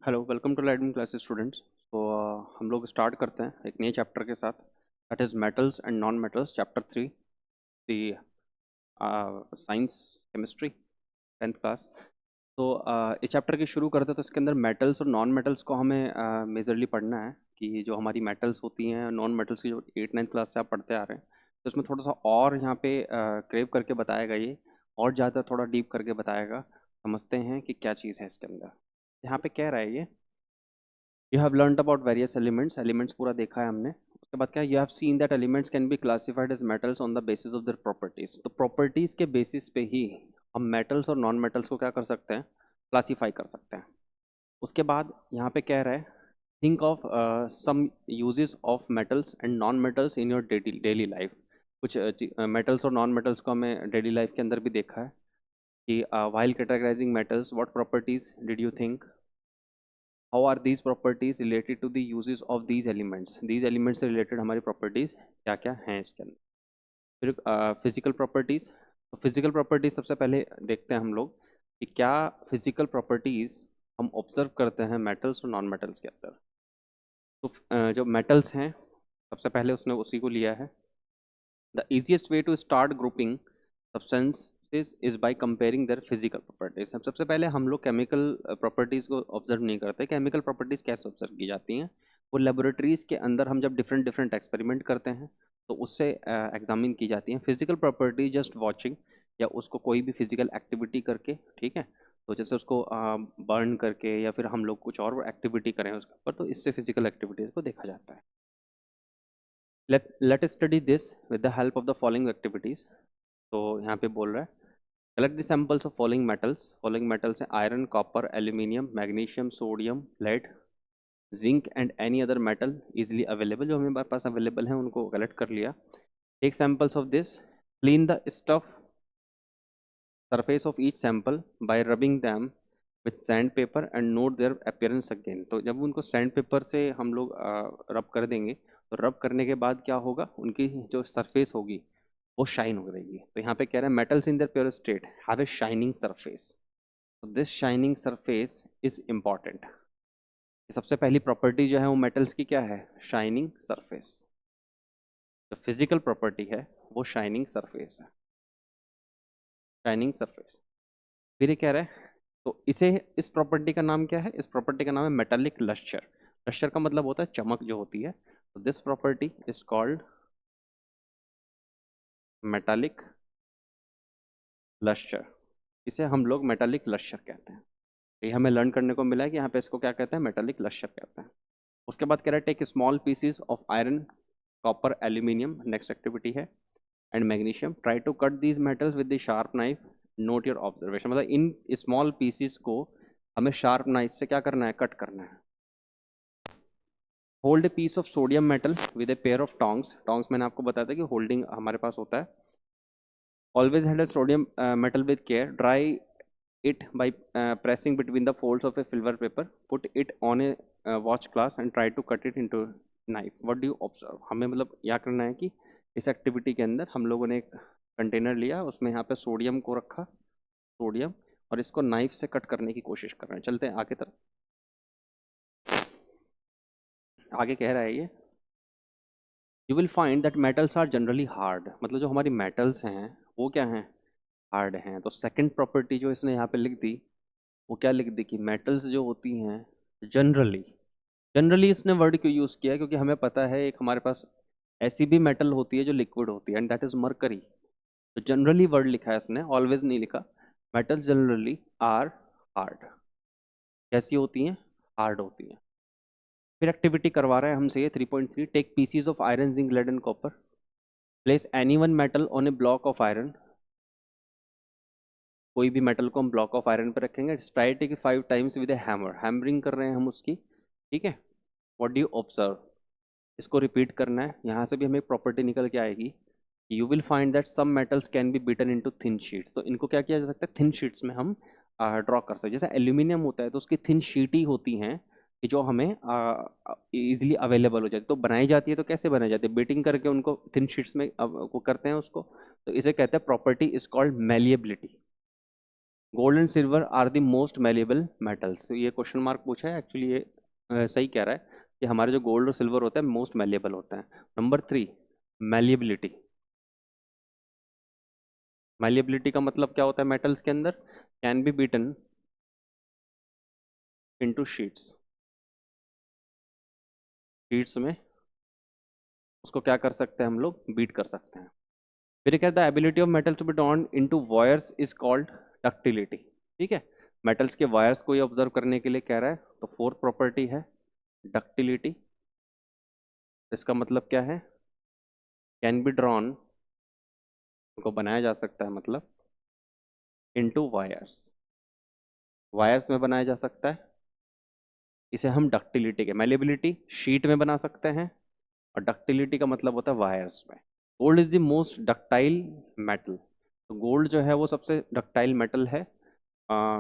Hello, welcome to lightning classes students. तो हम लोग स्टार्ट करते हैं एक नए चैप्टर के साथ, that is metals and non metals, chapter 3, the science chemistry, 10th class. तो इस चैप्टर की शुरू करते हैं। तो इसके अंदर मेटल्स और नॉन मेटल्स को हमें मेजरली पढ़ना है कि जो हमारी मेटल्स होती हैं, नॉन मेटल्स की जो 8th 9th क्लास से आप पढ़ते आ रहे हैं, तो इसमें थोड़ा सा और यहाँ पे क्रेव करके बताएगा ये, और ज़्यादा थोड़ा डीप करके बताएगा। समझते हैं कि क्या चीज़ है इसके अंदर। यहाँ पे कह रहा है ये, you have learned about various elements. Elements पूरा देखा है हमने। उसके बाद क्या, you have seen that elements can be classified as metals on the basis of their properties. तो प्रॉपर्टीज के बेसिस पे ही हम मेटल्स और नॉन मेटल्स को क्या कर सकते हैं, क्लासीफाई कर सकते हैं। उसके बाद यहाँ पे कह रहा है, think of some uses of metals and non metals in your daily life. कुछ मेटल्स और नॉन मेटल्स को हमें डेली लाइफ के अंदर भी देखा है कि while categorizing metals what properties did you think, how are these properties related to the uses of these elements. These elements से रिलेटेड हमारी प्रॉपर्टीज क्या क्या हैं इसके अंदर। फिर फिजिकल प्रॉपर्टीज। तो फिजिकल प्रॉपर्टीज सबसे पहले देखते हैं हम लोग कि क्या फिजिकल प्रॉपर्टीज हम ऑब्जर्व करते हैं मेटल्स और नॉन मेटल्स के अंदर। तो जो मेटल्स हैं, सबसे पहले उसने उसी को लिया है। The easiest way to start grouping substances is by comparing their physical properties। हम सबसे पहले हम लोग केमिकल प्रॉपर्टीज को ऑब्जर्व नहीं करते। केमिकल प्रॉपर्टीज कैसे ऑब्जर्व की जाती हैं, वो लेबोरेटरीज के अंदर हम जब डिफरेंट डिफरेंट एक्सपेरिमेंट करते हैं तो उससे एग्जामिन की जाती हैं। फिजिकल प्रॉपर्टी जस्ट वॉचिंग, या उसको कोई भी फिजिकल एक्टिविटी करके, ठीक है। तो जैसे उसको बर्न करके या फिर हम लोग कुछ और एक्टिविटी करें उसके ऊपर, तो इससे फिजिकल एक्टिविटीज को देखा जाता है। Let us study this with the help of the following activities। तो यहाँ पे बोल रहा है, collect the samples of following metals. Following metals हैं iron, copper, aluminium, magnesium, sodium, lead, zinc and any other metal easily available. जो हमारे पास अवेलेबल हैं उनको कलेक्ट कर लिया। Take samples of this, clean the stuff surface of each sample by rubbing them with sandpaper and note their appearance again। तो जब उनको सैंड पेपर से हम लोग रब कर देंगे, तो रब करने के बाद क्या होगा, उनकी जो सरफेस होगी वो शाइन हो रहेगी। तो यहाँ पे कह रहा है metals in their pure state have a shining surface. तो this shining surface is important. सबसे पहली प्रॉपर्टी जो है वो मेटल्स की क्या है, शाइनिंग सरफेस। जो फिजिकल प्रॉपर्टी है वो शाइनिंग सरफेस है, शाइनिंग सरफेस। फिर ये कह रहा है, तो इसे, इस प्रॉपर्टी का नाम क्या है, इस प्रॉपर्टी का नाम है मेटालिक लस्टर। लस्टर का मतलब होता है चमक जो होती है। तो this property is called metallic lustre. इसे हम लोग मेटालिक लस्टर कहते हैं। ये हमें लर्न करने को मिला है कि यहाँ पे इसको क्या कहते हैं, मेटालिक लस्टर कहते हैं। उसके बाद कह रहा है, take small pieces of iron, copper, aluminium, next activity है, and magnesium, try to cut these metals with the sharp knife, note your observation. मतलब इन स्मॉल पीसीज को हमें शार्प नाइफ से क्या करना है, कट करना है। Hold a piece of sodium metal with a pair of tongs. Tongs मैंने आपको बताया था कि होल्डिंग हमारे पास होता है। Always handle sodium metal with care, dry it by pressing between the folds of a silver paper, put it on a watch glass and try to cut it into knife. What do you observe. हमें मतलब क्या करना है कि इस activity के अंदर हम लोगों ने एक कंटेनर लिया, उसमें यहाँ पे सोडियम को रखा, सोडियम, और इसको नाइफ से कट करने की कोशिश कर रहे हैं। चलते हैं आगे तरफ। आगे कह रहा है ये, you will find that metals are generally hard. मतलब जो हमारी मेटल्स हैं वो क्या हैं, हार्ड हैं। तो सेकंड प्रॉपर्टी जो इसने यहाँ पे लिख दी, वो क्या लिख दी कि मेटल्स जो होती हैं जनरली, जनरली इसने वर्ड क्यों यूज़ किया है, क्योंकि हमें पता है एक हमारे पास ऐसी भी मेटल होती है जो लिक्विड होती है, एंड दैट इज मरकरी। तो जनरली वर्ड लिखा है इसने, ऑलवेज नहीं लिखा। Metals generally are hard. कैसी होती हैं, हार्ड होती हैं। फिर एक्टिविटी करवा रहा है हमसे ये 3.3, take pieces of iron, zinc, lead and copper, place any one metal on a block of iron. कोई भी मेटल को हम ब्लॉक ऑफ आयरन पर रखेंगे, strike it 5 times with A hammer. Hammering कर रहे हैं हम उसकी, ठीक है। व्हाट डू यू ऑब्जर्व, इसको रिपीट करना है। यहाँ से भी हमें प्रॉपर्टी निकल के आएगी, you will find that some metals can be beaten into thin sheets. तो इनको क्या किया जा सकता है, थिन शीट्स में हम ड्रॉ कर सकते हैं। जैसे एल्यूमिनियम होता है तो उसकी थिन शीट ही होती हैं कि जो हमें इजीली अवेलेबल हो जाती है। तो बनाई जाती है, तो कैसे बनाई जाती है, बीटिंग करके उनको थिन शीट्स में वो करते हैं उसको। तो इसे कहते हैं property is called malleability. Gold and silver are the most malleable metals. तो ये क्वेश्चन मार्क पूछा है, एक्चुअली ये सही कह रहा है कि हमारे जो गोल्ड और सिल्वर होता है मोस्ट मैल्येबल होता है। नंबर 3, मैल्येबिलिटी। मैल्येबिलिटी का मतलब क्या होता है मेटल्स के अंदर? Can be beaten into sheets. Sheets में उसको क्या कर सकते हैं हम लोग? बीट कर सकते हैं। फिर क्या कहता है? Ability of metal to be drawn into wires is called ductility. ठीक है, मेटल्स के वायर्स को ये ऑब्जर्व करने के लिए कह रहा है। तो फोर्थ प्रॉपर्टी है डक्टिलिटी। इसका मतलब क्या है? कैन बी ड्रॉन, को बनाया जा सकता है मतलब, इनटू वायर्स। वायर्स में बनाया जा सकता है। इसे हम डक्टिलिटी के, मैलिबिलिटी शीट में बना सकते हैं, और डक्टिलिटी का मतलब होता है वायर्स में। Gold is the most ductile metal. तो गोल्ड जो है वो सबसे डक्टाइल मेटल है।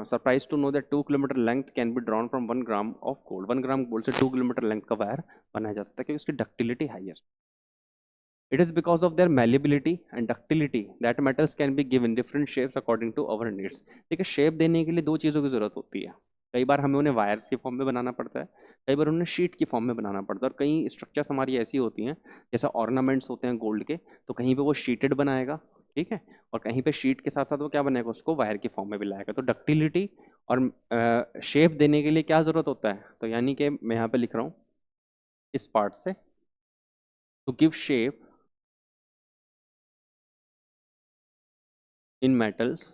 Surprise to know that 2 kilometre length can be drawn from 1 gram of gold. 1 gram gold से 2 किलोमीटर लेंथ का वायर बनाया जा सकता है, क्योंकि उसकी ductility highest. It is because of their malleability and ductility that metals can be given different shapes according to our needs. ठीक है, शेप देने के लिए दो चीज़ों की ज़रूरत होती है। कई बार हमें उन्हें वायर्स के फॉर्म में बनाना पड़ता है, कई बार उन्हें शीट की फॉर्म में बनाना पड़ता है। और कई स्ट्रक्चर्स हमारी ऐसी होती हैं, जैसे ऑर्नामेंट्स होते हैं गोल्ड के, तो कहीं पे वो शीटेड बनाएगा, ठीक है, और कहीं पे शीट के साथ साथ वो क्या बनाएगा, उसको वायर की फॉर्म में भी लाएगा। तो डक्टिलिटी और शेप देने के लिए क्या ज़रूरत होता है? तो यानी कि मैं यहाँ पे लिख रहा हूँ इस पार्ट से, to give shape in metals,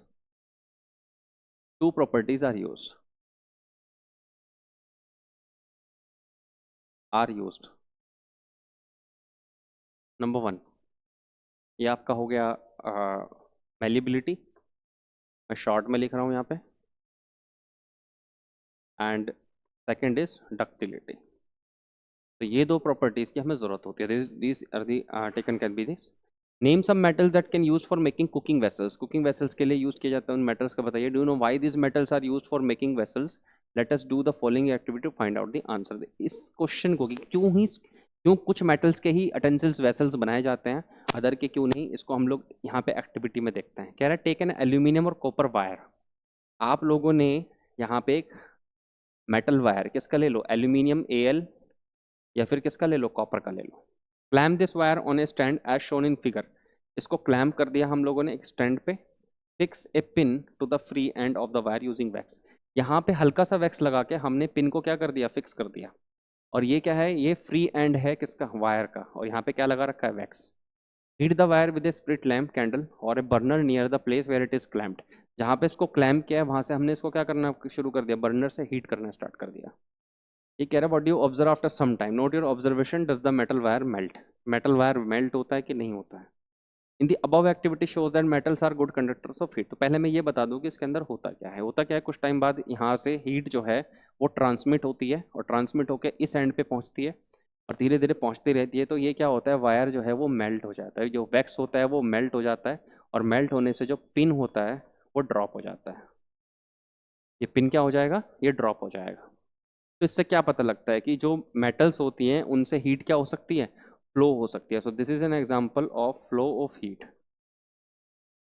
two properties are used. Are used. Number 1, ये आपका हो गया मैलिबिलिटी, मैं शॉर्ट में लिख रहा हूँ यहाँ पे, एंड सेकंड इज डक्टिलिटी। तो ये दो प्रॉपर्टीज की हमें जरूरत होती है। This are the taken can be this. Name some metals that can use for making cooking vessels. Cooking vessels के लिए यूज किए जाते हैं उन मेटल्स का बताइए। Do you know why this metals are used for making vessels? Let us do the following activity to find out the answer. इस question को कि क्यों कुछ मेटल्स के ही अटेंसिल्स वेसल्स बनाए जाते हैं, अदर के क्यों नहीं, इसको हम लोग यहाँ पे एक्टिविटी में देखते हैं। कह रहा है टेक एन एल्यूमिनियम और कॉपर वायर। आप लोगों ने यहाँ पे एक मेटल वायर किसका ले लो? एल्यूमिनियम Al, या फिर किसका ले लो? कॉपर का ले लो। Clamp this wire on a stand as shown in figure. इसको क्लैम्प कर दिया हम लोगों ने एक स्टैंड पे। Fix a pin to the free end of the wire using wax. यहाँ पे हल्का सा वैक्स लगा के हमने पिन को क्या कर दिया? फिक्स कर दिया। और ये क्या है? ये फ्री एंड है किसका? वायर का। और यहाँ पे क्या लगा रखा है? Wax. Heat the wire with a spirit lamp candle or a burner near the place where it is clamped. जहाँ पे इसको क्लैम्प किया है वहां से हमने इसको क्या करना शुरू कर दिया? बर्नर से हीट करना स्टार्ट कर दिया। ये कह रहा है what you observe after some time, note your observation, does the metal wire melt. Metal wire melt होता है कि नहीं होता है? In the above activity shows that metals are good conductors of heat. तो पहले मैं ये बता दूं कि इसके अंदर होता क्या है। होता क्या है, कुछ टाइम बाद यहाँ से हीट जो है वो ट्रांसमिट होती है, और ट्रांसमिट होकर इस एंड पे पहुंचती है, और धीरे धीरे पहुंचती रहती है। तो ये क्या होता है? वायर जो है वो मेल्ट हो जाता है, जो वैक्स होता है वो मेल्ट हो जाता है, और मेल्ट होने से जो पिन होता है वो ड्रॉप हो जाता है। ये पिन क्या हो जाएगा? ये ड्रॉप हो जाएगा। तो इससे क्या पता लगता है कि जो मेटल्स होती हैं उनसे हीट क्या हो सकती है? फ्लो हो सकती है। So this is an example of flow of heat.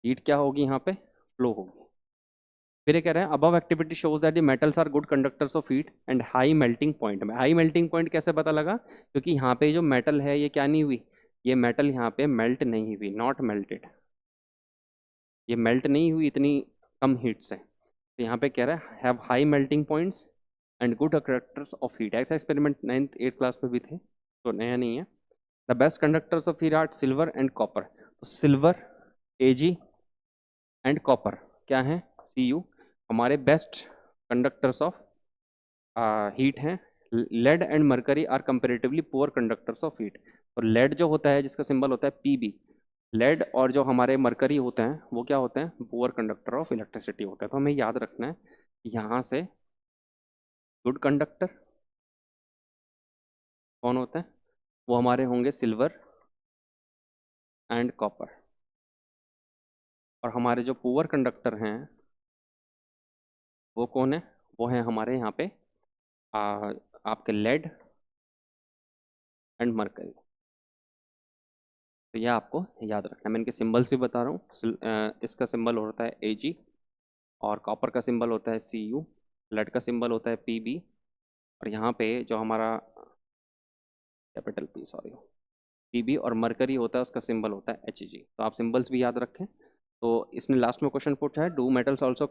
Heat क्या होगी यहाँ पे? फ्लो होगी। फिर ये कह रहे हैं above activity shows that the metals are good conductors of heat and high melting point में। हाई मेल्टिंग पॉइंट कैसे पता लगा? क्योंकि यहाँ पे जो मेटल है ये क्या नहीं हुई? ये मेटल यहाँ पे मेल्ट नहीं हुई, नॉट मेल्टेड। ये मेल्ट नहीं हुई इतनी कम हीट से। तो यहाँ पे कह रहा है have high melting points and good conductors of heat. ऐसा एक्सपेरिमेंट 9th 8th क्लास में भी थे, तो नया नहीं है। The best conductors of heat are silver and copper. तो सिल्वर, Ag एंड कॉपर क्या है? Cu हमारे बेस्ट कंडक्टर्स ऑफ हीट हैं। Lead and mercury are comparatively poor conductors of heat. और लेड जो होता है जिसका सिंबल होता है Pb, लेड, और जो हमारे मरकरी होते हैं वो क्या होते हैं? पुअर कंडक्टर ऑफ इलेक्ट्रिसिटी होता है। तो हमें याद रखना है यहाँ से गुड कंडक्टर कौन होते हैं? वो हमारे होंगे सिल्वर एंड कॉपर। और हमारे जो पुअर कंडक्टर हैं वो कौन है? वो है हमारे यहाँ पे आ, आपके लेड एंड मरकरी। तो यह आपको याद रखना है। मैं इनके सिंबल्स भी बता रहा हूँ। इसका सिंबल होता है Ag, और कॉपर का सिंबल होता है Cu, लेड का सिंबल होता है Pb, और यहाँ पे जो हमारा कैपिटल P, सॉरी, Pb, और मरकरी होता है, उसका सिंबल होता है Hg। तो आप सिंबल्स भी याद रखें। तो इसने लास्ट में क्वेश्चन पूछा है, do metals also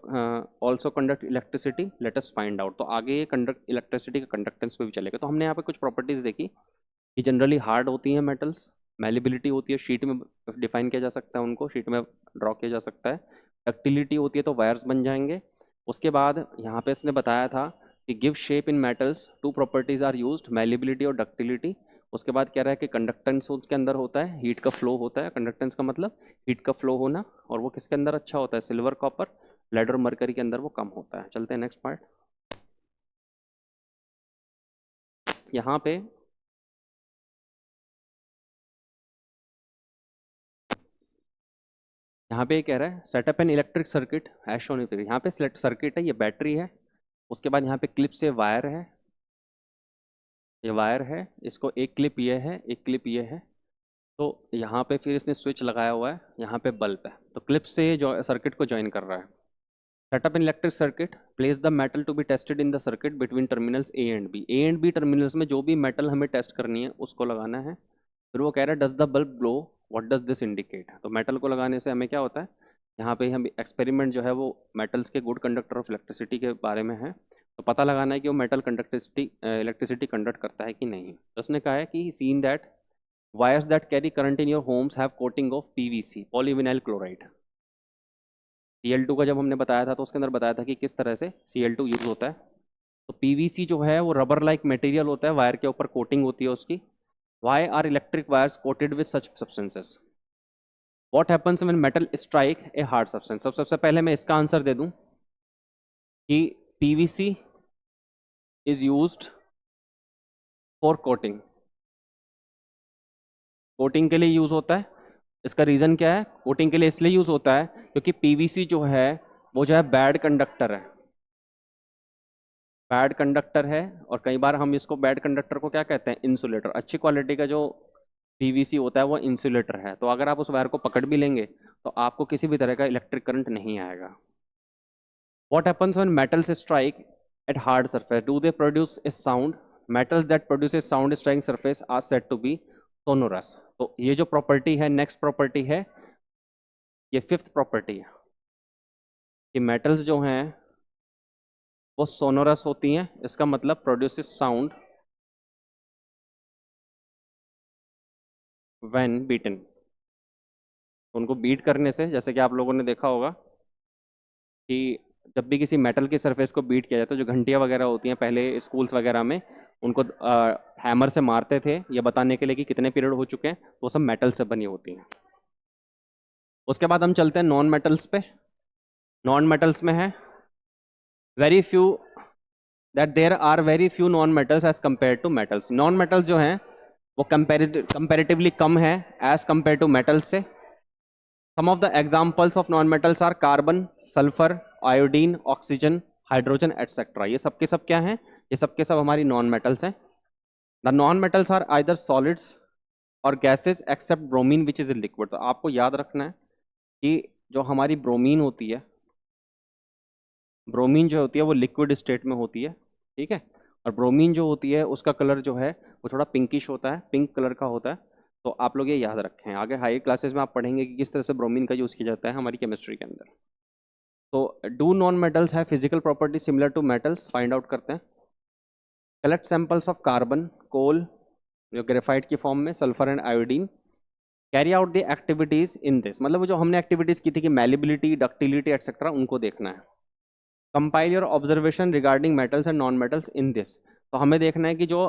also conduct electricity, let us find out. तो आगे ये कंडक्ट इलेक्ट्रिसिटी का कंडक्टेंस पे भी चलेगा। तो हमने यहाँ पे कुछ प्रॉपर्टीज देखी कि जनरली हार्ड होती हैं मेटल्स, मेलिबिलिटी होती है, शीट में डिफाइन किया जा सकता है, उनको शीट में ड्रॉ किया जा सकता है। डक्टिलिटी होती है, तो वायर्स बन जाएंगे। उसके बाद यहाँ पे इसने बताया था कि give shape in metals, two properties are used, malleability और डक्टिलिटी। उसके बाद कह रहा है कि कंडक्टेंस उसके अंदर होता है, हीट का फ्लो होता है। कंडक्टेंस का मतलब हीट का फ्लो होना, और वो किसके अंदर अच्छा होता है, सिल्वर, कॉपर, लेड और मरकरी के अंदर वो कम होता है। चलते हैं नेक्स्ट पार्ट। यहाँ पे ये कह रहा है setup an electric circuit as shown in figure. यहाँ पे सर्किट है, ये बैटरी है। उसके बाद यहाँ पे क्लिप से वायर है, ये वायर है, इसको एक क्लिप ये है, एक क्लिप ये है। तो यहाँ पे फिर इसने स्विच लगाया हुआ है, यहाँ पे बल्ब है, तो क्लिप से जो सर्किट को ज्वाइन कर रहा है। Setup in electric circuit, place the metal to be tested in the circuit between terminals A and B. A and B terminals में जो भी मेटल हमें टेस्ट करनी है उसको लगाना है। फिर वो कह रहा है does the bulb glow, what does this indicate. तो मेटल को लगाने से हमें क्या होता है, यहाँ पे हम एक्सपेरिमेंट जो है वो मेटल्स के गुड कंडक्टर ऑफ इलेक्ट्रिसिटी के बारे में है। तो पता लगाना है कि वो मेटल कंडक्टिसिटी इलेक्ट्रिसिटी कंडक्ट करता है कि नहीं। तो उसने कहा है कि seen that wires that carry current in your homes have coating of PVC, polyvinyl chloride. Cl2 का जब हमने बताया था तो उसके अंदर बताया था कि किस तरह से Cl2 यूज होता है। तो पीवीसी जो है वो रबर लाइक मटेरियल होता है, वायर के ऊपर कोटिंग होती है उसकी। Why are electric wires coated with such substances, what happens when metal strike a hard substance. सबसे पहले मैं इसका आंसर दे दूं कि PVC is used for coating, coating के लिए यूज होता है। इसका रीजन क्या है, कोटिंग के लिए इसलिए यूज होता है क्योंकि पीवीसी जो है वो जो है बैड कंडक्टर है, बैड कंडक्टर है। और कई बार हम इसको बैड कंडक्टर को क्या कहते हैं, इंसुलेटर। अच्छी क्वालिटी का जो पीवीसी होता है वो इंसुलेटर है। तो अगर आप उस वायर को पकड़ भी लेंगे तो आपको किसी भी तरह का इलेक्ट्रिक करंट नहीं आएगा। What happens when metals strike at hard surface? Do they produce a sound? Metals that produce a sound striking surface are said to be sonorous. तो ये जो प्रॉपर्टी है, नेक्स्ट प्रॉपर्टी है, ये फिफ्थ प्रॉपर्टी है कि मेटल्स जो हैं वो सोनोरस होती हैं। इसका मतलब प्रोड्यूसेस साउंड व्हेन बीटन। उनको बीट करने से, जैसे कि आप लोगों ने देखा होगा कि जब भी किसी मेटल की सरफेस को बीट किया जाता है, जो घंटियां वगैरह होती हैं पहले स्कूल्स वगैरह में, उनको हैमर से मारते थे ये बताने के लिए कि कितने पीरियड हो चुके हैं। तो वो सब मेटल से बनी होती हैं। उसके बाद हम चलते हैं नॉन मेटल्स पे। नॉन मेटल्स में है very few, that there are very few non metals as compare to metals. Non metals जो हैं वो कंपेरेटिवली कम है एज कंपेयर टू मेटल्स से। Some of the examples of non metals are carbon, sulphur, iodine, oxygen, hydrogen etcetera. ये सब के सब क्या हैं, ये सब के सब हमारी नॉन मेटल्स हैं। The non metals are either solids or gases except bromine which is in liquid. तो आपको याद रखना है कि जो हमारी ब्रोमीन होती है, ब्रोमीन जो होती है वो लिक्विड स्टेट में होती है, ठीक है। और ब्रोमीन जो होती है उसका कलर जो है वो थोड़ा पिंकिश होता है, पिंक कलर का होता है। तो आप लोग ये याद रखें, आगे हायर क्लासेस में आप पढ़ेंगे कि किस तरह से ब्रोमीन का यूज़ किया जाता है हमारी केमिस्ट्री के अंदर। तो do non metals have physical property similar to metals, find out करते हैं। Collect samples of carbon, coal जो ग्रेफाइट की फॉर्म में, sulphur and iodine. Carry out the activities in this, मतलब जो हमने एक्टिविटीज की थी कि मेलिबिलिटी, डक्टिलिटी एटसेट्रा, उनको देखना है। Compile your observation regarding metals and non metals in this. तो हमें देखना है कि जो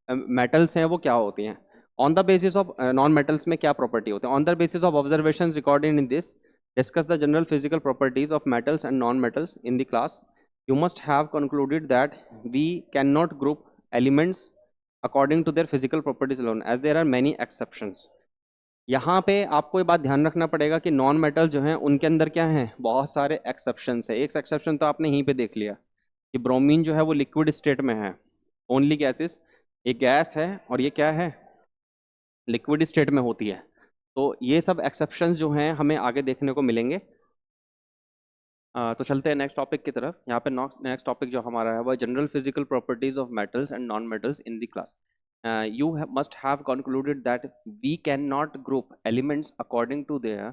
मेटल्स हैं वो क्या होती हैं। On the basis of non metals में क्या प्रॉपर्टी होती है। On the basis of observation recorded in this discuss the general physical properties of metals and non metals in the class. You must have concluded that we can not group elements according to their physical properties alone as there are many exceptions. यहाँ पे आपको ये बात ध्यान रखना पड़ेगा कि non metal जो हैं उनके अंदर क्या है, बहुत सारे एक्सेप्शंस है। एक एक्सेप्शन तो आपने यहीं पे देख लिया कि ब्रोमीन जो है वो लिक्विड स्टेट में है, ओनली गैसेस, एक गैस है और ये क्या है, लिक्विड स्टेट में होती है। तो ये सब एक्सेप्शंस जो हैं हमें आगे देखने को मिलेंगे। तो चलते हैं नेक्स्ट टॉपिक की तरफ। यहाँ पे नेक्स्ट टॉपिक जो हमारा है वो general physical properties of metals and non metals in the class. You must have concluded that we can not group elements according to their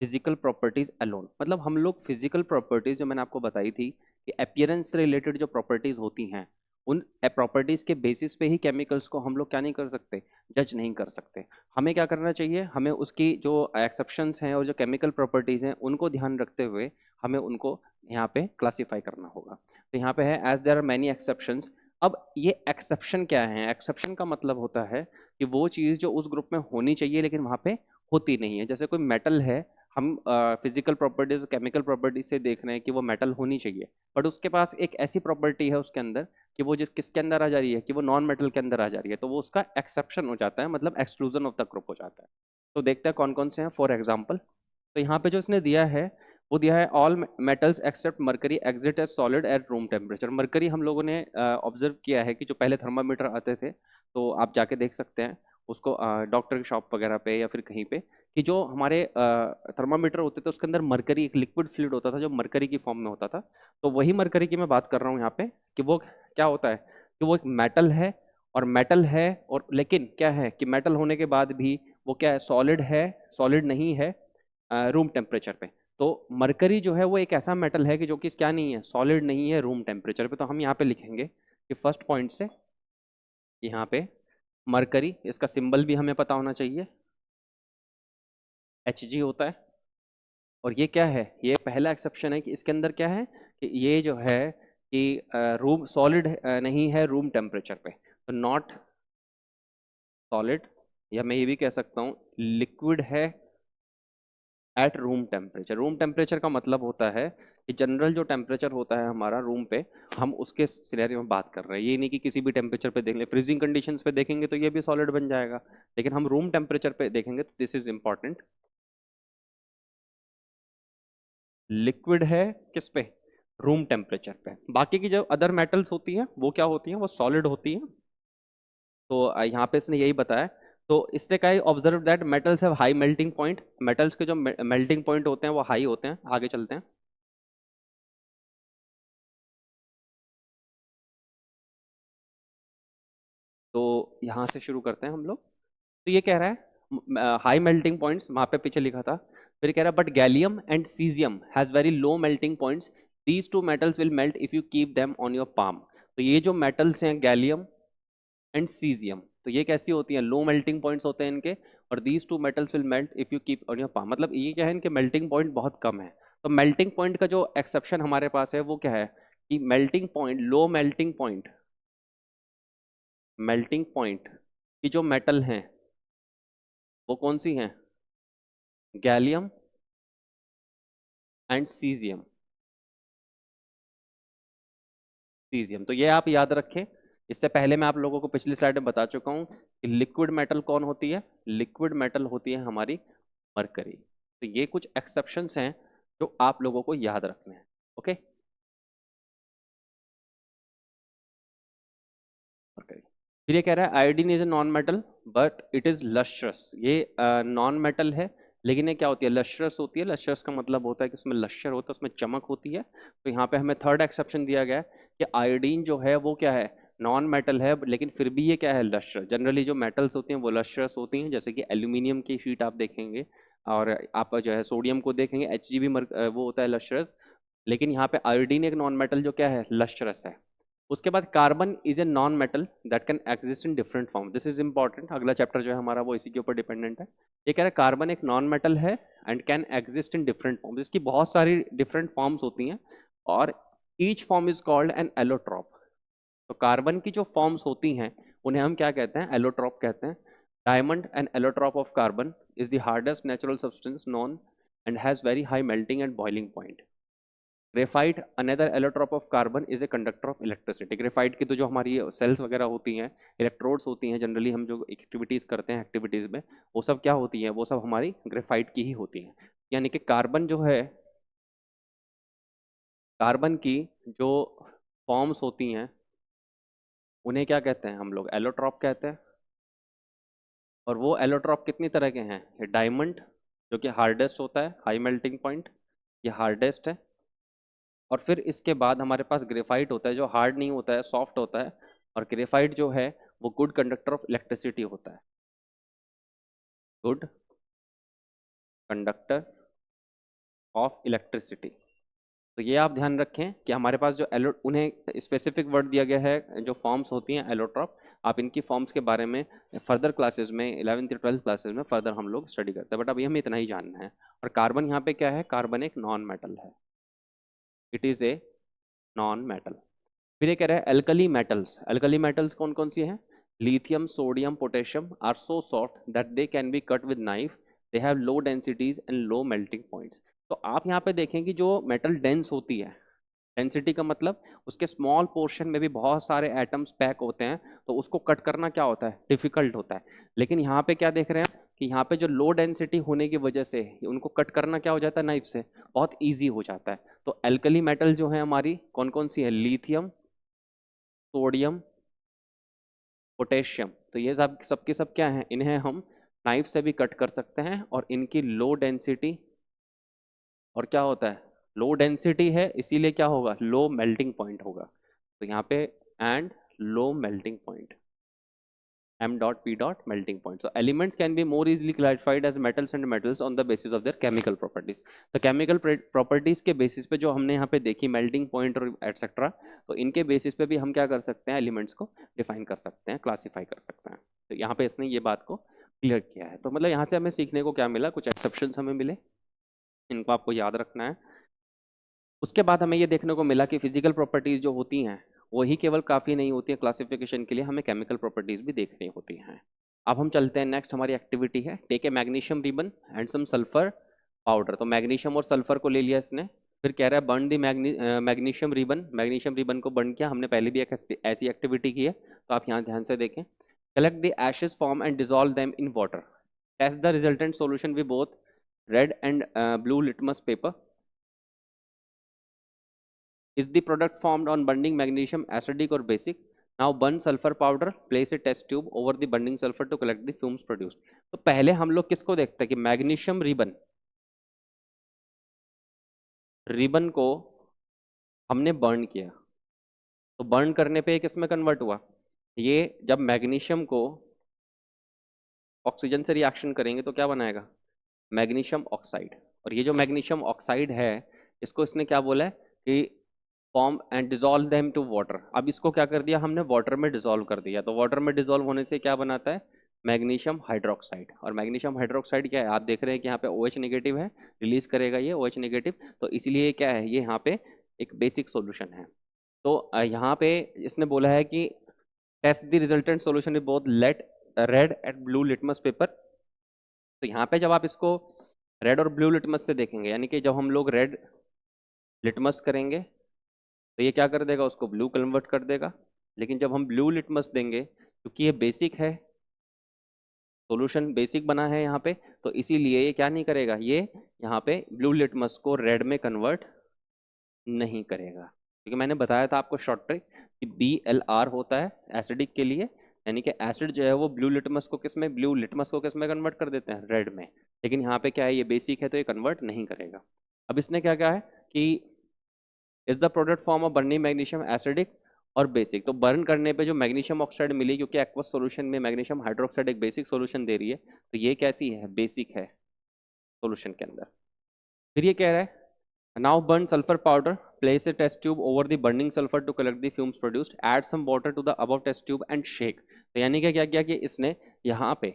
physical properties alone. मतलब हम लोग फिजिकल प्रॉपर्टीज जो मैंने आपको बताई थी कि अपीयरेंस से रिलेटेड जो प्रॉपर्टीज होती हैं, उन प्रॉपर्टीज के बेसिस पे ही केमिकल्स को हम लोग क्या नहीं कर सकते, जज नहीं कर सकते। हमें क्या करना चाहिए, हमें उसकी जो एक्सेप्शंस हैं और जो केमिकल प्रॉपर्टीज हैं उनको ध्यान रखते हुए हमें उनको यहाँ पे क्लासिफाई करना होगा। तो यहाँ पे है as there are many exceptions. अब ये एक्सेप्शन क्या है? एक्सेप्शन का मतलब होता है कि वो चीज़ जो उस ग्रुप में होनी चाहिए लेकिन वहाँ पे होती नहीं है। जैसे कोई मेटल है, हम फिजिकल प्रॉपर्टीज केमिकल प्रॉपर्टीज से देख रहे हैं कि वो मेटल होनी चाहिए, बट उसके पास एक ऐसी प्रॉपर्टी है उसके अंदर कि वो जिस किसके अंदर आ जा रही है, कि वो नॉन मेटल के अंदर आ जा रही है, तो वो उसका एक्सेप्शन हो जाता है, मतलब एक्सक्लूजन ऑफ द ग्रुप हो जाता है। तो देखते हैं कौन कौन से हैं। फॉर एग्जाम्पल, तो यहाँ पे जो इसने दिया है वो दिया है all metals except mercury exit as solid at room temperature. Mercury हम लोगों ने ऑब्जर्व किया है कि जो पहले थर्मामीटर आते थे, तो आप जाके देख सकते हैं उसको डॉक्टर की शॉप वगैरह पे या फिर कहीं पे, कि जो हमारे थर्मामीटर होते थे उसके अंदर मरकरी एक लिक्विड फ्लूइड होता था जो मरकरी की फॉर्म में होता था। तो वही मरकरी की मैं बात कर रहा हूँ यहाँ पे, कि वो क्या होता है कि वो एक मेटल है, और मेटल है और लेकिन क्या है कि मेटल होने के बाद भी वो क्या है, सॉलिड है, सॉलिड नहीं है रूम टेम्परेचर पे। तो मरकरी जो है वो एक ऐसा मेटल है कि जो कि क्या नहीं है, सॉलिड नहीं है रूम टेम्परेचर पे। तो हम यहाँ पे लिखेंगे कि फर्स्ट पॉइंट से यहाँ पे मरकरी, इसका सिंबल भी हमें पता होना चाहिए, Hg होता है। और ये क्या है, ये पहला एक्सेप्शन है कि इसके अंदर क्या है कि ये जो है कि रूम सॉलिड नहीं है रूम टेम्परेचर पे, तो नॉट सॉलिड, या मैं ये भी कह सकता हूँ लिक्विड है eight room temperature. Room temperature का मतलब होता है कि जनरल जो टेम्परेचर होता है हमारा रूम पे, हम उसके सिनेरियो में बात कर रहे हैं। ये नहीं कि किसी भी टेम्परेचर पे देख ले, फ्रीजिंग कंडीशंस पे देखेंगे तो ये भी सॉलिड बन जाएगा, लेकिन हम रूम टेम्परेचर पे देखेंगे तो दिस इज इंपॉर्टेंट, लिक्विड है किस पे, रूम टेम्परेचर पे। बाकी की जो अदर मेटल्स होती हैं वो क्या होती हैं, वो सॉलिड होती हैं। तो यहाँ पे इसने यही बताया। तो इसने कहा observe that metals have high melting point. Metals के जो मेल्टिंग पॉइंट होते हैं वो हाई होते हैं। आगे चलते हैं। तो यहाँ से शुरू करते हैं हम लोग। तो ये कह रहा है हाई मेल्टिंग पॉइंट्स, वहाँ पे पीछे लिखा था। फिर कह रहा है but gallium and caesium has very low melting points, these two metals will melt if you keep them on your palm. तो ये जो मेटल्स हैं गैलियम एंड सीजियम, तो ये कैसी होती हैं, लो मेल्टिंग पॉइंट्स होते हैं इनके, और these two metals will melt if you keep on your palm. मतलब ये क्या है, इनके मेल्टिंग पॉइंट बहुत कम है। तो मेल्टिंग पॉइंट का जो एक्सेप्शन हमारे पास है वो क्या है कि melting point, low melting point, melting point की जो मेटल हैं वो कौन सी हैं, गैलियम एंड सीजियम। सीजियम, तो ये आप याद रखें। इससे पहले मैं आप लोगों को पिछली स्लाइड में बता चुका हूं कि लिक्विड मेटल कौन होती है, लिक्विड मेटल होती है हमारी मरकरी। तो ये कुछ एक्सेप्शंस हैं जो आप लोगों को याद रखने हैं। Okay, mercury. फिर ये कह रहा है iodine is a non metal but it is lustrous. ये नॉन मेटल है लेकिन ये क्या होती है, लस्ट्रस होती है। लस्ट्रस का मतलब होता है कि उसमें लश्यर होता है, उसमें चमक होती है। तो यहाँ पे हमें थर्ड एक्सेप्शन दिया गया है कि आयोडीन जो है वो क्या है, नॉन मेटल है, लेकिन फिर भी ये क्या है, लश्यर। जनरली जो मेटल्स होती हैं वो लश्रस होती हैं, जैसे कि एल्यूमिनियम की शीट आप देखेंगे, और आप जो है सोडियम को देखेंगे, Hg भी वो होता है लश्रस। लेकिन यहाँ पे आयोडीन एक नॉन मेटल जो क्या है, लश्रस है। उसके बाद carbon is a non metal that can exist in different form. This is important, अगला चैप्टर जो है हमारा वो इसी के ऊपर डिपेंडेंट है। ये कह रहा है कार्बन एक नॉन मेटल है and can exist in different forms. इसकी बहुत सारी डिफरेंट फॉर्म्स होती हैं, और each form is called an allotrope. तो कार्बन की जो फॉर्म्स होती हैं उन्हें हम क्या कहते हैं, एलोट्रॉप कहते हैं। Diamond and allotrope of carbon is the hardest natural substance non and has very high melting and boiling point. Graphite another allotrope of carbon is a conductor of electricity. Graphite की तो जो हमारी sales वगैरह होती हैं, electrodes होती हैं, generally हम जो एक्टिविटीज़ करते हैं एक्टिविटीज़ में, वो सब क्या होती हैं, वो सब हमारी ग्रेफाइट की ही होती हैं। यानी कि कार्बन जो है, कार्बन की जो फॉर्म्स होती हैं उन्हें क्या कहते हैं हम लोग, एलोट्रॉप कहते हैं। और वो एलोट्रॉप कितनी तरह के हैं, ये डायमंड जो कि हार्डेस्ट होता है, हाई मेल्टिंग पॉइंट, ये हार्डेस्ट है। और फिर इसके बाद हमारे पास ग्रेफाइट होता है जो हार्ड नहीं होता है, सॉफ्ट होता है। और ग्रेफाइट जो है वो गुड कंडक्टर ऑफ इलेक्ट्रिसिटी होता है, गुड कंडक्टर ऑफ इलेक्ट्रिसिटी। तो ये आप ध्यान रखें कि हमारे पास जो एलो उन्हें स्पेसिफिक वर्ड दिया गया है, जो फॉर्म्स होती हैं एलोट्रॉप। आप इनकी फॉर्म्स के बारे में फर्दर क्लासेस में 11th या 12th क्लासेस में फर्दर हम लोग स्टडी करते हैं, बट अभी हमें इतना ही जानना है। और कार्बन यहाँ पे क्या है, कार्बन एक नॉन मेटल है, it is a non metal. फिर ये कह रहा है एल्कली मेटल्स। एल्कली मेटल्स कौन कौन सी हैं? Lithium, sodium, potassium are so soft that they can be cut with knife, they have low densities and low melting points. तो आप यहाँ पे देखें कि जो मेटल डेंस होती है, डेंसिटी का मतलब उसके स्मॉल पोर्शन में भी बहुत सारे एटम्स पैक होते हैं, तो उसको कट करना क्या होता है, डिफिकल्ट होता है। लेकिन यहाँ पे क्या देख रहे हैं कि यहाँ पे जो लो डेंसिटी होने की वजह से उनको कट करना क्या हो जाता है, नाइफ से बहुत ईजी हो जाता है। तो एल्कली मेटल जो है हमारी कौन कौन सी है? Lithium, sodium, potassium. तो ये सब सबके सब क्या है, इन्हें हम नाइफ से भी कट कर सकते हैं, और इनकी लो डेंसिटी, और क्या होता है, लो डेंसिटी है इसीलिए क्या होगा, लो मेल्टिंग पॉइंट होगा। तो यहाँ पे and low melting point, m dot p dot melting point. So elements can be more easily classified as metals and metals on the basis of their chemical properties. तो chemical properties के basis पे जो हमने यहाँ पे देखी melting point और etc, तो इनके basis पे भी हम क्या कर सकते हैं, elements को define कर सकते हैं, classify कर सकते हैं। तो यहाँ पे इसने ये बात को क्लियर किया है। तो मतलब यहाँ से हमें सीखने को क्या मिला, कुछ एक्सेप्शंस हमें मिले, इनको आपको याद रखना है। उसके बाद हमें ये देखने को मिला कि फिजिकल प्रॉपर्टीज जो होती हैं वही केवल काफ़ी नहीं होती है क्लासिफिकेशन के लिए, हमें केमिकल प्रॉपर्टीज भी देखनी होती हैं। अब हम चलते हैं, नेक्स्ट हमारी एक्टिविटी है take a magnesium ribbon and some sulphur powder. तो मैग्नीशियम और सल्फर को ले लिया इसने, फिर कह रहा है burn the magnesium ribbon. Magnesium ribbon को बर्न किया, हमने पहले भी एक ऐसी एक्टिविटी की है, तो आप यहाँ ध्यान से देखें। Collect the ashes form and dissolve them in water, test the resultant solution with both red and blue litmus paper. Is the product formed on burning magnesium acidic or basic? Now burn sulfur powder, place a test tube over the burning sulfur to collect the fumes produced. तो पहले हम लोग किसको देखते हैं कि magnesium ribbon, ribbon को हमने बर्न किया, तो बर्न करने पे किस में कन्वर्ट हुआ, ये जब मैग्नीशियम को ऑक्सीजन से रिएक्शन करेंगे तो क्या बनाएगा, मैग्नीशियम ऑक्साइड। और ये जो मैग्नीशियम ऑक्साइड है, इसको इसने क्या बोला है कि form and dissolve them to water. अब इसको क्या कर दिया हमने, वाटर में डिजोल्व कर दिया। तो वाटर में डिजोल्व होने से क्या बनाता है, मैग्नीशियम हाइड्रोक्साइड। और मैग्नीशियम हाइड्रोक्साइड क्या है, आप देख रहे हैं कि यहाँ पे OH नेगेटिव है, रिलीज करेगा ये OH नेगेटिव, तो इसलिए क्या है, ये यहाँ पे एक बेसिक सोल्यूशन है। तो यहाँ पे इसने बोला है कि test the resultant solution with both let red and blue litmus paper. तो यहाँ पे जब आप इसको रेड और ब्लू लिटमस से देखेंगे, यानी कि जब हम लोग रेड लिटमस करेंगे तो ये क्या कर देगा, उसको ब्लू कन्वर्ट कर देगा। लेकिन जब हम ब्लू लिटमस देंगे, क्योंकि ये बेसिक है, सॉल्यूशन बेसिक बना है यहाँ पे, तो इसीलिए ये क्या नहीं करेगा, ये यहाँ पे ब्लू लिटमस को रेड में कन्वर्ट नहीं करेगा। क्योंकि मैंने बताया था आपको शॉर्ट ट्रिक कि BLR होता है एसिडिक के लिए, यानी कि एसिड जो है वो ब्लू लिटमस को किस में, ब्लू लिटमस को किस में कन्वर्ट कर देते हैं, रेड में। लेकिन यहाँ पे क्या है, ये बेसिक है तो ये कन्वर्ट नहीं करेगा। अब इसने क्या कहा है कि is the product form of burning magnesium acidic और बेसिक। तो बर्न करने पे जो मैग्नीशियम ऑक्साइड मिली, क्योंकि एक्वस सॉल्यूशन में मैग्नीशियम हाइड्रोक्साइड एक बेसिक सॉल्यूशन दे रही है, तो ये कैसी है, बेसिक है सॉल्यूशन के अंदर। फिर ये कह रहा है now burn sulphur powder, place a test tube over the burning sulphur to collect the fumes produced, add some water to the above test tube and shake. तो यानी कि क्या किया कि इसने यहाँ पे,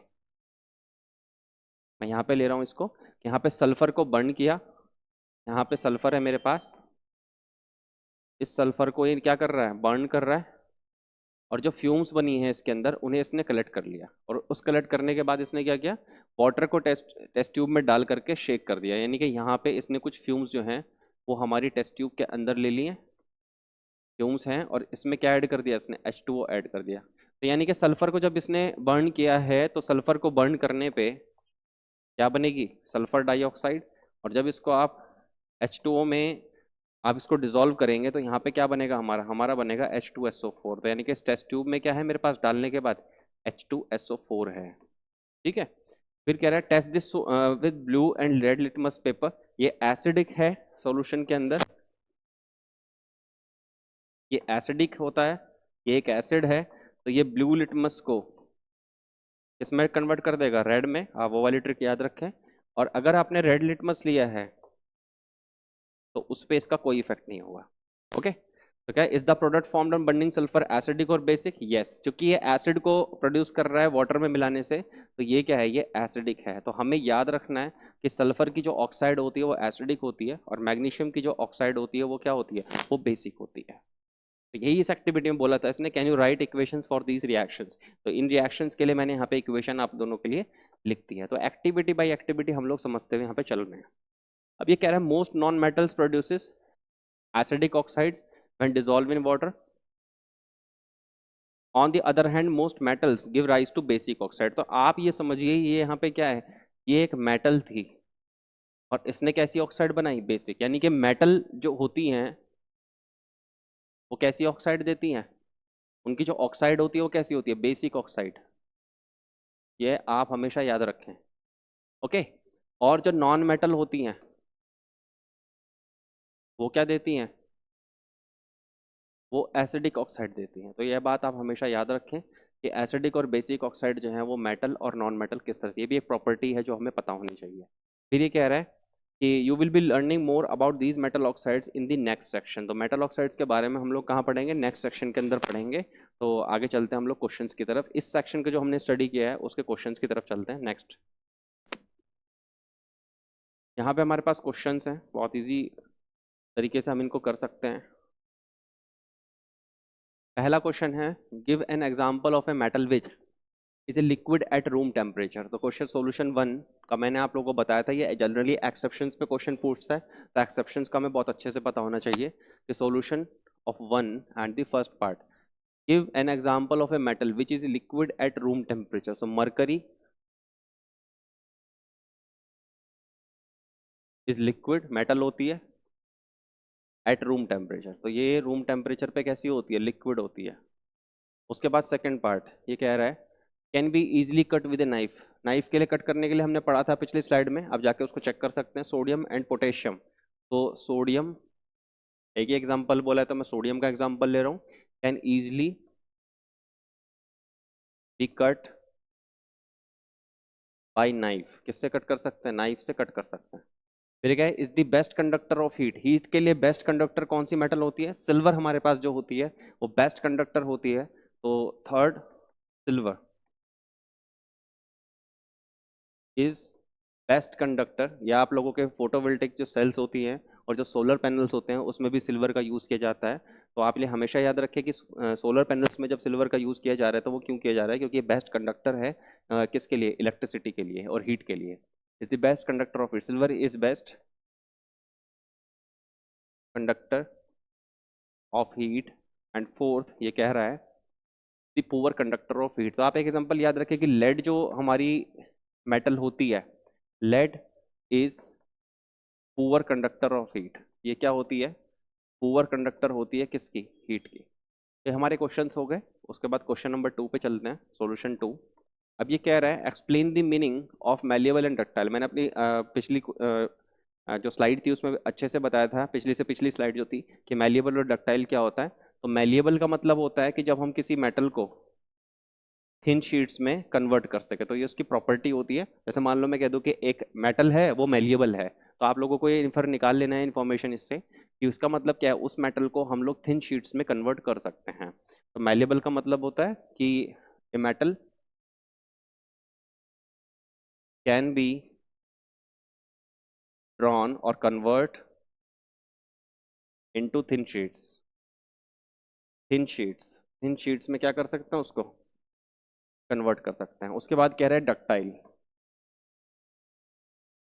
मैं यहाँ पे ले रहा हूँ इसको, यहाँ पे सल्फर को बर्न किया, यहाँ पे सल्फर है मेरे पास, इस सल्फर को ये क्या कर रहा है, बर्न कर रहा है, और जो फ्यूम्स बनी है इसके अंदर उन्हें इसने कलेक्ट कर लिया। और उस कलेक्ट करने के बाद इसने क्या किया, वाटर को टेस्ट ट्यूब में डाल करके शेक कर दिया। यानी कि यहाँ पे इसने कुछ फ्यूम्स जो हैं वो हमारी टेस्ट ट्यूब के अंदर ले लिए, फ्यूम्स हैं, और इसमें क्या ऐड कर दिया, इसने H2O ऐड कर दिया। तो यानी कि सल्फर को जब इसने बर्न किया है, तो सल्फर को बर्न करने पे क्या बनेगी, सल्फर डाइऑक्साइड। और जब इसको आप H2O में आप इसको डिसॉल्व करेंगे तो यहाँ पे क्या बनेगा, हमारा हमारा बनेगा H2SO4। तो यानी कि इस टेस्ट ट्यूब में क्या है मेरे पास, डालने के बाद H2SO4 है। ठीक है। फिर कह रहा है test this with blue and red litmus paper. ये एसिडिक है सॉल्यूशन के अंदर, ये एसिडिक होता है, ये एक एसिड है, तो ये ब्लू लिटमस को इसमें कन्वर्ट कर देगा रेड में। आप वो वाली ट्रिक याद रखें। और अगर आपने रेड लिटमस लिया है तो उस पे इसका कोई इफेक्ट नहीं होगा। ओके, तो क्या is the product formed on burning sulphur acidic और बेसिक? यस, क्योंकि ये एसिड को प्रोड्यूस कर रहा है वाटर में मिलाने से, तो ये क्या है, ये एसिडिक है। तो हमें याद रखना है कि सल्फर की जो ऑक्साइड होती है वो एसिडिक होती है, और मैग्नीशियम की जो ऑक्साइड होती है वो क्या होती है, वो बेसिक होती है। तो यही इस एक्टिविटी में बोला था इसने, can you right equations for these reactions. तो इन रिएक्शंस के लिए मैंने यहाँ पे इक्वेशन आप दोनों के लिए लिख दी है। तो एक्टिविटी बाय एक्टिविटी हम लोग समझते हुए यहाँ पे चल रहे हैं। अब ये कह रहा है most non metals produces acidic oxides when dissolve in water. On the other hand most metals give rise to basic oxide. तो आप ये समझिए ये यहाँ पे क्या है, ये एक मेटल थी और इसने कैसी ऑक्साइड बनाई, बेसिक। यानी कि मेटल जो होती हैं वो कैसी ऑक्साइड देती हैं, उनकी जो ऑक्साइड होती है वो कैसी होती है, बेसिक ऑक्साइड। ये आप हमेशा याद रखें। ओके, और जो नॉन मेटल होती हैं वो क्या देती हैं, वो एसिडिक ऑक्साइड देती हैं। तो यह बात आप हमेशा याद रखें कि एसिडिक और बेसिक ऑक्साइड जो है वो मेटल और नॉन मेटल किस तरह से, ये भी एक प्रॉपर्टी है जो हमें पता होनी चाहिए। फिर ये कह रहा है कि you will be learning more about these metal oxides in the next section. तो मेटल ऑक्साइड्स के बारे में हम लोग कहाँ पढ़ेंगे, नेक्स्ट सेक्शन के अंदर पढ़ेंगे। तो आगे चलते हैं हम लोग क्वेश्चंस की तरफ। इस सेक्शन के जो हमने स्टडी किया है उसके क्वेश्चंस की तरफ चलते हैं। नेक्स्ट, यहाँ पे हमारे पास क्वेश्चंस हैं, बहुत ईजी तरीके से हम इनको कर सकते हैं। पहला क्वेश्चन है, give an example of a metal which is a liquid at room temperature. तो क्वेश्चन सोल्यूशन 1 का मैंने आप लोगों को बताया था, ये जनरली एक्सेप्शंस पे क्वेश्चन पूछता है, तो एक्सेप्शंस का हमें बहुत अच्छे से पता होना चाहिए कि solution of 1 and the first part, give an example of a metal which is liquid at room temperature. So mercury is liquid, metal होती है एट रूम टेम्परेचर, तो ये रूम टेम्परेचर पे कैसी होती है, लिक्विड होती है। उसके बाद सेकंड पार्ट ये कह रहा है, can be easily cut with a knife. Knife के लिए कट करने के लिए हमने पढ़ा था पिछली स्लाइड में, अब जाके उसको चेक कर सकते हैं, सोडियम एंड पोटेशियम। तो सोडियम, एक ही एग्जांपल बोला है तो मैं सोडियम का एग्जांपल ले रहा हूँ, can easily B cut by knife. किससे कट कर सकते हैं, नाइफ से कट कर सकते हैं। फिर क्या है, is the best conductor of heat. Heat के लिए बेस्ट कंडक्टर कौन सी मेटल होती है, सिल्वर हमारे पास जो होती है वो बेस्ट कंडक्टर होती है। तो third, silver is best conductor. या आप लोगों के फोटोवोल्टिक जो सेल्स होती हैं और जो सोलर पैनल्स होते हैं उसमें भी सिल्वर का यूज़ किया जाता है। तो आप ये हमेशा याद रखें कि सोलर पैनल्स में जब सिल्वर का यूज़ किया जा रहा है तो वो क्यों किया जा रहा है, क्योंकि ये बेस्ट कंडक्टर है किसके लिए, इलेक्ट्रिसिटी के लिए और हीट के लिए। Is the best conductor of heat, silver is best conductor of heat. And fourth ये कह रहा है the poor conductor of heat. तो आप एक एग्जांपल याद रखें कि लेड जो हमारी मेटल होती है, lead is poor conductor of heat. ये क्या होती है, पुअर कंडक्टर होती है किसकी, हीट की। ये हमारे क्वेश्चंस हो गए। उसके बाद क्वेश्चन नंबर 2 पे चलते हैं, सॉल्यूशन 2। अब ये कह रहा है, explain the meaning of malleable and ductile. मैंने अपनी पिछली जो स्लाइड थी उसमें अच्छे से बताया था, पिछली से पिछली स्लाइड जो थी, कि मैलिएबल और डक्टाइल क्या होता है। तो मैलिएबल का मतलब होता है कि जब हम किसी मेटल को थिन शीट्स में कन्वर्ट कर सके, तो ये उसकी प्रॉपर्टी होती है। जैसे मान लो मैं कह दूं कि एक मेटल है वो मेलिएबल है, तो आप लोगों को ये इन्फर निकाल लेना है इन्फॉर्मेशन इससे कि उसका मतलब क्या है, उस मेटल को हम लोग थिन शीट्स में कन्वर्ट कर सकते हैं। तो मेलिएबल का मतलब होता है कि a metal can be drawn or convert into thin sheets. Thin sheets, thin sheets में क्या कर सकते हैं, उसको कन्वर्ट कर सकते हैं। उसके बाद कह रहे हैं डक्टाइल।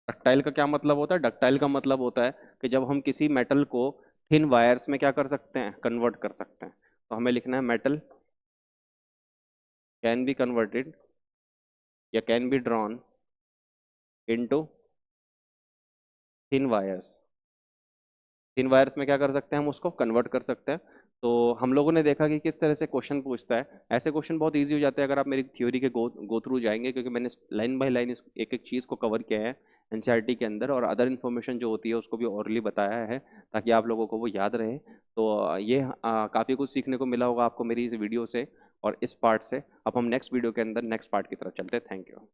डक्टाइल का क्या मतलब होता है, डक्टाइल का मतलब होता है कि जब हम किसी मेटल को थिन वायर्स में क्या कर सकते हैं, कन्वर्ट कर सकते हैं। तो हमें लिखना है मेटल कैन बी कन्वर्टेड या can be drawn into thin wires. Thin wires में क्या कर सकते हैं, हम उसको कन्वर्ट कर सकते हैं। तो हम लोगों ने देखा कि किस तरह से क्वेश्चन पूछता है। ऐसे क्वेश्चन बहुत इजी हो जाते हैं अगर आप मेरी थ्योरी के गो थ्रू जाएंगे, क्योंकि मैंने लाइन बाय लाइन एक एक चीज़ को कवर किया है एनसीईआरटी के अंदर, और अदर इन्फॉर्मेशन जो होती है उसको भी ओरली बताया है ताकि आप लोगों को वो याद रहे। तो ये काफ़ी कुछ सीखने को मिला होगा आपको मेरी इस वीडियो से और इस पार्ट से। अब हम नेक्स्ट वीडियो के अंदर नेक्स्ट पार्ट की तरफ चलते हैं। Thank you.